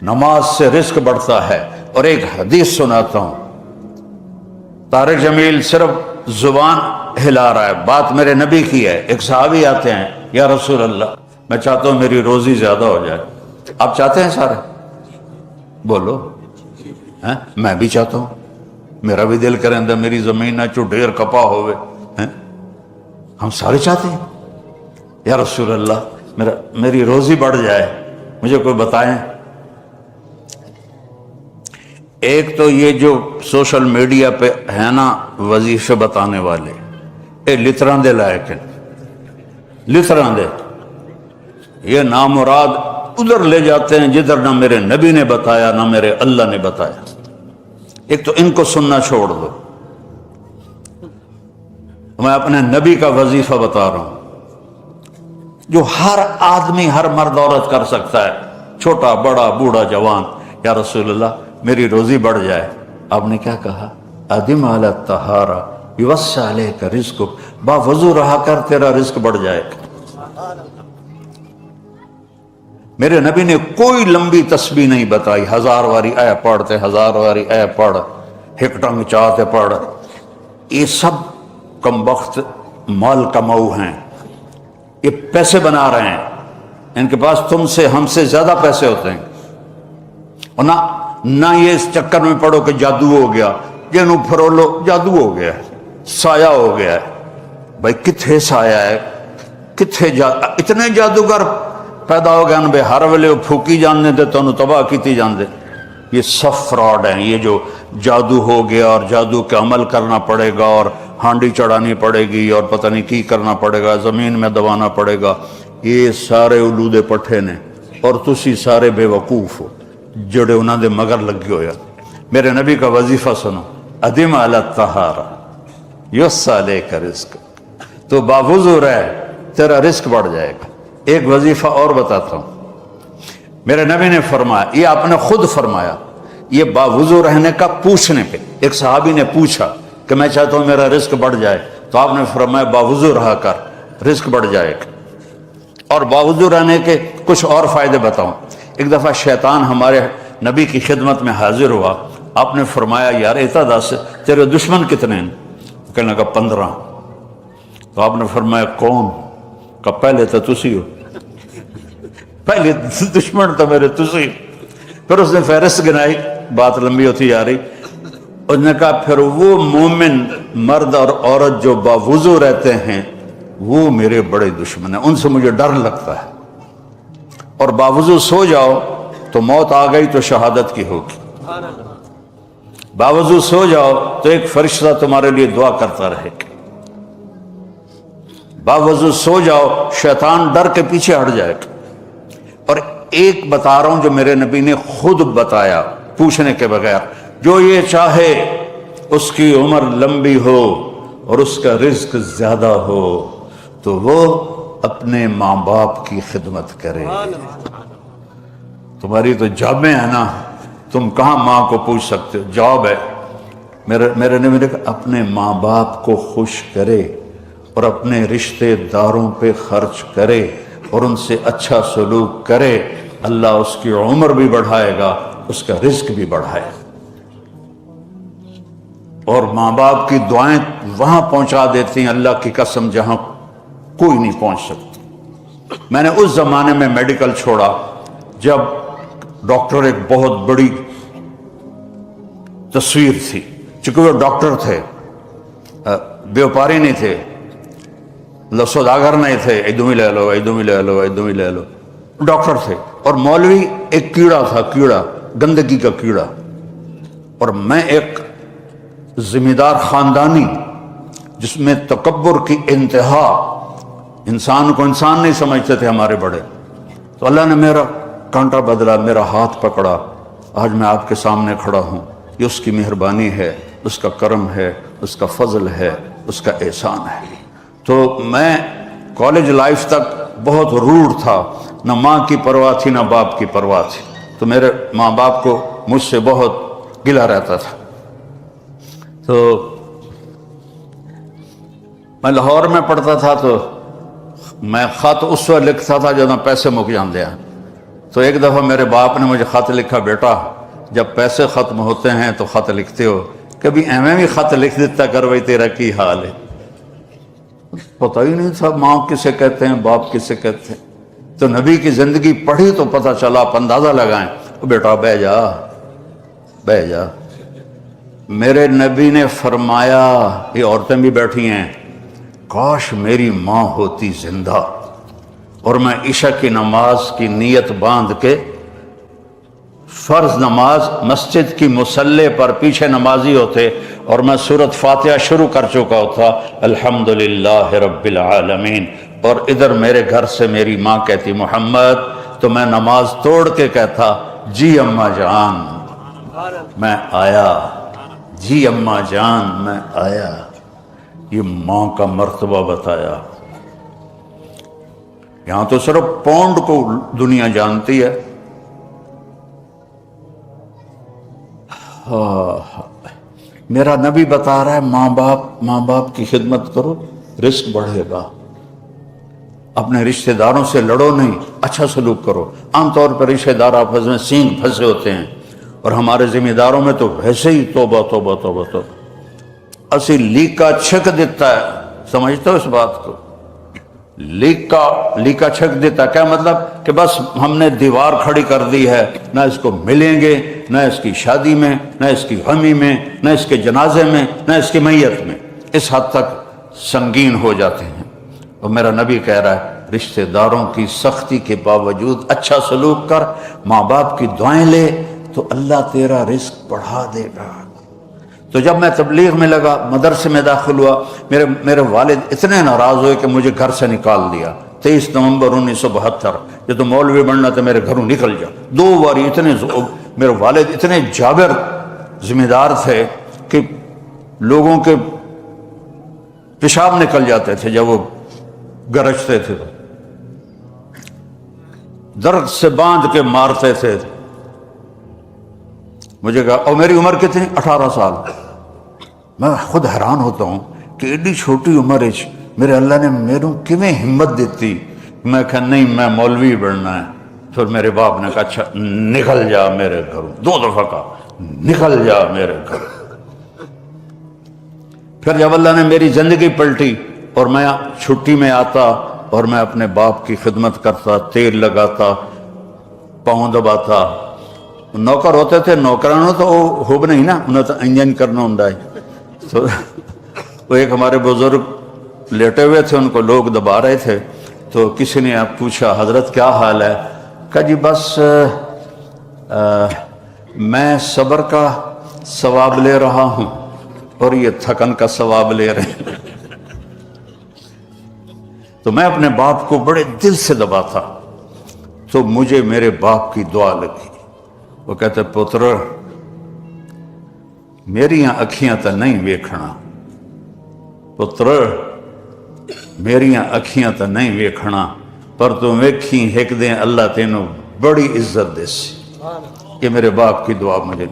نماز سے رزق بڑھتا ہے۔ اور ایک حدیث سناتا ہوں، طارق جمیل صرف زبان ہلا رہا ہے، بات میرے نبی کی ہے۔ ایک صحابی آتے ہیں، یا رسول اللہ میں چاہتا ہوں میری روزی زیادہ ہو جائے۔ آپ چاہتے ہیں سارے؟ بولو۔ میں بھی چاہتا ہوں، میرا بھی دل کریں دا میری زمین نہ چو ڈھیر کپا ہوئے۔ ہم سارے چاہتے ہیں، یا رسول اللہ میری روزی بڑھ جائے، مجھے کوئی بتائیں۔ ایک تو یہ جو سوشل میڈیا پہ ہے نا وظیفے بتانے والے، اے لطران دے لائق ہیں، لطران دے، یہ نامراد ادھر لے جاتے ہیں جدھر نہ میرے نبی نے بتایا نہ میرے اللہ نے بتایا۔ ایک تو ان کو سننا چھوڑ دو، میں اپنے نبی کا وظیفہ بتا رہا ہوں جو ہر آدمی، ہر مرد عورت کر سکتا ہے، چھوٹا بڑا بوڑھا جوان۔ یا رسول اللہ میری روزی بڑھ جائے۔ آپ نے کیا کہا؟ ادم علی الطہارہ یوسع علیک رزقک، با وضو رہا کر تیرا رزق بڑھ جائے گا۔ میرے نبی نے کوئی لمبی تسبیح نہیں بتائی، 1000 واری اے پڑھتے، 1000 واری اے پڑھ، ہک ٹنگ چاہتے پڑھ۔ یہ سب کم وقت مال کماؤ ہیں، یہ پیسے بنا رہے ہیں، ان کے پاس تم سے ہم سے زیادہ پیسے ہوتے ہیں۔ اور نہ یہ اس چکر میں پڑو کہ جادو ہو گیا، جنوں پھرولو جادو ہو گیا ہے، سایہ ہو گیا ہے۔ بھائی کتھے سایہ ہے، کتھے اتنے جادوگر پیدا ہو گئے ان بے ہر ویلے وہ پھوکی جاننے دے تو انہوں تباہ کیتی جاندے۔ یہ سب فراڈ ہیں، یہ جو جادو ہو گیا اور جادو کے عمل کرنا پڑے گا اور ہانڈی چڑھانی پڑے گی اور پتہ نہیں کی کرنا پڑے گا، زمین میں دبانا پڑے گا، یہ سارے اولودے پٹھے نے، اور تسی سارے بے وقوف ہو جڑے انہوں دے مگر لگے ہویا۔ میرے نبی کا وظیفہ سنو، ادم علی الطہارہ یوسع علیک رزق، تو باوضو رہ تیرا رزق بڑھ جائے گا۔ ایک وظیفہ اور بتاتا ہوں، میرے نبی نے فرمایا، یہ آپ نے خود فرمایا، یہ باوضو رہنے کا پوچھنے پہ ایک صحابی نے پوچھا کہ میں چاہتا ہوں میرا رزق بڑھ جائے، تو آپ نے فرمایا باوضو رہا کر رزق بڑھ جائے گا۔ اور باوضو رہنے کے کچھ اور فائدے بتاؤں۔ ایک دفعہ شیطان ہمارے نبی کی خدمت میں حاضر ہوا، آپ نے فرمایا یار اتا دس تیرے دشمن کتنے ہیں؟ کہنے لگا 15۔ تو آپ نے فرمایا کون؟ کہ پہلے تو تسی ہو، پہلے دشمن تو میرے تسی۔ پھر اس نے فہرست گنائی، بات لمبی ہوتی جا رہی۔ اس نے کہا پھر وہ مومن مرد اور عورت جو باوضو رہتے ہیں وہ میرے بڑے دشمن ہیں، ان سے مجھے ڈر لگتا ہے۔ اور باوضو سو جاؤ تو موت آ گئی تو شہادت کی ہوگی، باوضو سو جاؤ تو ایک فرشتہ تمہارے لیے دعا کرتا رہے گا، باوضو سو جاؤ شیطان ڈر کے پیچھے ہٹ جائے گا۔ اور ایک بتا رہا ہوں جو میرے نبی نے خود بتایا پوچھنے کے بغیر، جو یہ چاہے اس کی عمر لمبی ہو اور اس کا رزق زیادہ ہو تو وہ اپنے ماں باپ کی خدمت کرے۔ تمہاری تو جابیں ہیں نا، تم کہاں ماں کو پوچھ سکتے ہو، جاب ہے۔ میرے نبی نے کہا اپنے ماں باپ کو خوش کرے اور اپنے رشتے داروں پہ خرچ کرے اور ان سے اچھا سلوک کرے، اللہ اس کی عمر بھی بڑھائے گا، اس کا رزق بھی بڑھائے گا۔ اور ماں باپ کی دعائیں وہاں پہنچا دیتی ہیں اللہ کی قسم جہاں کوئی نہیں پہنچ سکتا۔ میں نے اس زمانے میں میڈیکل چھوڑا جب ڈاکٹر ایک بہت بڑی تصویر تھی، چونکہ وہ ڈاکٹر تھے، بیوپاری نہیں تھے، سوداگر نہیں تھے، ادھم ہی لے لو ادھم ہی لے لو ادھم ہی لے لو، ڈاکٹر تھے۔ اور مولوی ایک کیڑا تھا، کیڑا گندگی کا کیڑا، اور میں ایک ذمہ دار خاندانی جس میں تکبر کی انتہا، انسان کو انسان نہیں سمجھتے تھے ہمارے بڑے۔ تو اللہ نے میرا کانٹا بدلا، میرا ہاتھ پکڑا، آج میں آپ کے سامنے کھڑا ہوں۔ یہ اس کی مہربانی ہے، اس کا کرم ہے، اس کا فضل ہے، اس کا احسان ہے۔ تو میں کالج لائف تک بہت روڈ تھا، نہ ماں کی پرواہ تھی نہ باپ کی پرواہ تھی، تو میرے ماں باپ کو مجھ سے بہت گلہ رہتا تھا۔ تو میں لاہور میں پڑھتا تھا، تو میں خط اس وقت لکھتا تھا جب پیسے مک جاندے ہیں، تو ایک دفعہ میرے باپ نے مجھے خط لکھا، بیٹا جب پیسے ختم ہوتے ہیں تو خط لکھتے ہو، کبھی ایویں بھی خط لکھ دیتا کر بھائی تیرا کی حال ہے۔ پتہ ہی نہیں تھا ماں کسے کہتے ہیں، باپ کسے کہتے ہیں۔ تو نبی کی زندگی پڑھی تو پتہ چلا، آپ اندازہ لگائیں۔ بیٹا بہ جا بہ جا۔ میرے نبی نے فرمایا، یہ عورتیں بھی بیٹھی ہیں، کاش میری ماں ہوتی زندہ اور میں عشاء کی نماز کی نیت باندھ کے فرض نماز مسجد کی مصلی پر پیچھے نمازی ہوتے اور میں سورۃ فاتحہ شروع کر چکا ہوتا، الحمدللہ رب العالمین، اور ادھر میرے گھر سے میری ماں کہتی محمد، تو میں نماز توڑ کے کہتا جی اماں جان میں آیا، جی اماں جان میں آیا۔ یہ ماں کا مرتبہ بتایا۔ یہاں تو صرف پونڈ کو دنیا جانتی ہے۔ میرا نبی بتا رہا ہے ماں باپ کی خدمت کرو، رزق بڑھے گا۔ اپنے رشتہ داروں سے لڑو نہیں، اچھا سلوک کرو۔ عام طور پر رشتہ دار آپس میں سینگ پھنسے ہوتے ہیں، اور ہمارے ذمہ داروں میں تو ویسے ہی توبہ توبہ توبہ توبہ، اسی لیکا چھک دیتا ہے۔ سمجھتے ہو اس بات کو؟ لیکا چھک دیتا کیا مطلب؟ کہ بس ہم نے دیوار کھڑی کر دی ہے، نہ اس کو ملیں گے، نہ اس کی شادی میں، نہ اس کی غمی میں، نہ اس کے جنازے میں، نہ اس کی میت میں۔ اس حد تک سنگین ہو جاتے ہیں۔ اور میرا نبی کہہ رہا ہے رشتہ داروں کی سختی کے باوجود اچھا سلوک کر، ماں باپ کی دعائیں لے، تو اللہ تیرا رزق بڑھا دے گا۔ تو جب میں تبلیغ میں لگا، مدرسے میں داخل ہوا، میرے والد اتنے ناراض ہوئے کہ مجھے گھر سے نکال دیا۔ 23 نومبر 1972، یہ تو مولوی بننا تو میرے گھروں نکل جا۔ 2 باری میرے والد اتنے جابر ذمہ دار تھے کہ لوگوں کے پیشاب نکل جاتے تھے جب وہ گرجتے تھے، تو درد سے باندھ کے مارتے تھے۔ مجھے کہا، اور میری عمر کتنی؟ 18 سال۔ میں خود حیران ہوتا ہوں کہ ایڈی چھوٹی عمر میرے اللہ نے میروں کیویں ہمت دیتی۔ میں کہا نہیں میں مولوی بننا ہے۔ پھر میرے باپ نے کہا اچھا نکل جا میرے گھروں، 2 دفعہ کہا نکل جا میرے گھر۔ پھر جب اللہ نے میری زندگی پلٹی اور میں چھٹی میں آتا اور میں اپنے باپ کی خدمت کرتا، تیل لگاتا، پاؤں دباتا۔ نوکر ہوتے تھے، نوکرانوں تو ہوب نہیں نا، انہیں تو انجن کرنا ہوں۔ تو وہ ایک ہمارے بزرگ لیٹے ہوئے تھے، ان کو لوگ دبا رہے تھے، تو کسی نے پوچھا حضرت کیا حال ہے؟ کہا جی بس میں صبر کا ثواب لے رہا ہوں اور یہ تھکن کا ثواب لے رہے ہیں۔ تو میں اپنے باپ کو بڑے دل سے دباتا، تو مجھے میرے باپ کی دعا لگی۔ وہ کہتے پتر میریاں اکھیاں تا نہیں ویکھنا، پتر میریاں اکھیاں تا نہیں ویکھنا، پر تو ویکھی ایک دن اللہ تینوں بڑی عزت دے سی۔ یہ میرے باپ کی دعا مجھے